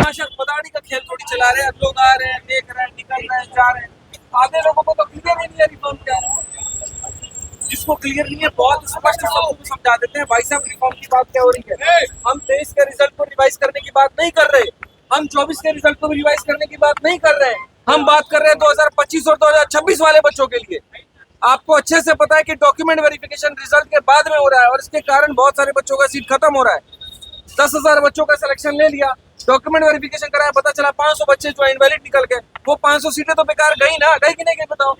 तमाशा पदानी का खेल थोड़ी चला रहे हैं। लोग आ रहे हैं, देख रहे हैं, निकल रहे हैं, जा रहे हैं। आधे लोगों को तो क्लियर ही नहीं है रिफॉर्म क्या है। जिसको क्लियर नहीं है बहुत स्पष्ट सबको समझा देते हैं भाई साहब रिफॉर्म की बात क्या हो रही है। हम 23 के रिजल्ट को रिवाइज करने की बात नहीं कर रहे, हम 24 के रिजल्ट को रिवाइज करने की बात नहीं कर रहे हैं। हम बात कर रहे हैं 2025 और 2026 वाले बच्चों के लिए। आपको अच्छे से पता है कि डॉक्यूमेंट वेरिफिकेशन रिजल्ट के बाद में हो रहा है और इसके कारण बहुत सारे बच्चों का सीट खत्म हो रहा है। 10,000 बच्चों का सिलेक्शन ले लिया, डॉक्यूमेंट वेरिफिकेशन कराया, पता चला 500 बच्चे जो इनवैलिड निकल गए। वो 500 सीटें तो बेकार गई ना, गई कि नहीं गई बताओ।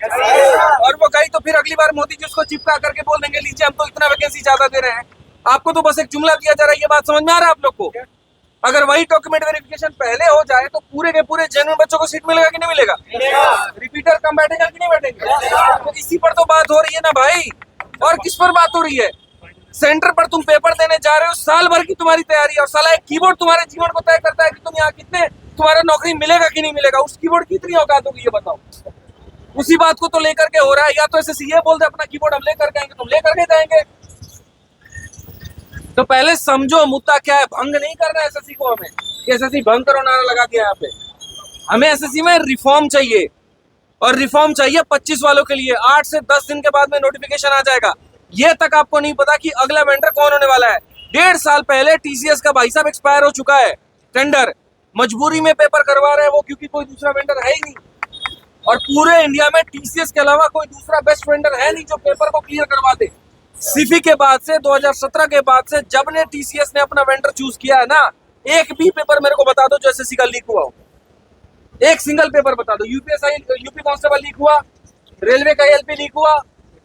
और वो गई तो फिर अगली बार मोदी जी उसको चिपका करके बोल देंगे लीजिए हम तो इतना वैकेंसी ज्यादा दे रहे हैं। आपको तो बस एक जुमला दिया जा रहा है, ये बात समझ में आ रहा है आप लोग को। अगर वही डॉक्यूमेंट वेरिफिकेशन पहले हो जाए तो पूरे के पूरे जेन्युइन बच्चों को सीट मिलेगा कि नहीं मिलेगा। रिपीटर कम बैठेगा कि नहीं बैठेगा। तो इसी पर तो बात हो रही है ना भाई, और किस पर बात हो रही है। सेंटर पर तुम पेपर देने जा रहे हो, साल भर की तुम्हारी तैयारी और साला एक कीबोर्ड तुम्हारे जीवन को तय करता है कि तुम यहाँ कितने तुम्हारा नौकरी मिलेगा कि नहीं मिलेगा। उस कीबोर्ड की इतनी औकात होगी ये बताओ। उसी बात को तो लेकर के हो रहा है। या तो ऐसे ये बोल दे अपना कीबोर्ड हम लेकर के आएंगे, तुम लेकर के जाएंगे। तो पहले समझो मुद्दा क्या है। भंग नहीं करना है एसएससी को, हमें एसएससी भंग करो नारा लगा दिया यहाँ पे। हमें एसएससी में रिफॉर्म चाहिए और रिफॉर्म चाहिए 25 वालों के लिए। 8 से 10 दिन के बाद में नोटिफिकेशन आ जाएगा। ये तक आपको नहीं पता कि अगला वेंडर कौन होने वाला है। 1.5 साल पहले टीसीएस का भाई साहब एक्सपायर हो चुका है टेंडर। मजबूरी में पेपर करवा रहे हैं वो, क्योंकि कोई दूसरा वेंडर है ही नहीं। और पूरे इंडिया में टीसीएस के अलावा कोई दूसरा बेस्ट वेंडर है नहीं जो पेपर को क्लियर करवा दे। सिफी के बाद से 2017 के बाद से जब ने टीसीएस ने अपना वेंडर चूज किया है ना, एक भी पेपर मेरे को बता दो जो एसएससी का लीक हुआ हो। एक सिंगल पेपर बता दो। यूपी कांस्टेबल लीक हुआ, रेलवे का एलपी लीक हुआ,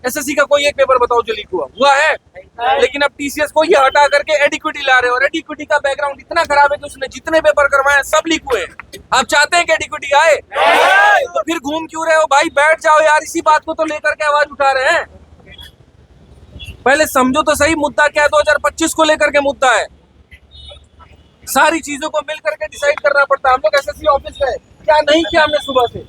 एसएससी का कोई एक पेपर बताओ जो लीक हुआ है। लेकिन अब टीसीएस को ये हटा करके एडिक्विटी ला रहे हो और एडिक्विटी का बैकग्राउंड इतना खराब है कि उसने जितने पेपर करवाए सब लीक हुए। आप चाहते हैं कि एडिक्विटी आए तो फिर घूम क्यों रहे हो भाई, बैठ जाओ यार। इसी बात को तो लेकर के आवाज उठा रहे हैं। पहले समझो तो सही मुद्दा क्या है। 2025 को लेकर के मुद्दा है। सारी चीजों को मिल करके डिसाइड करना पड़ता है। हम लोग एसएससी ऑफिस गए, क्या नहीं किया हमने सुबह से।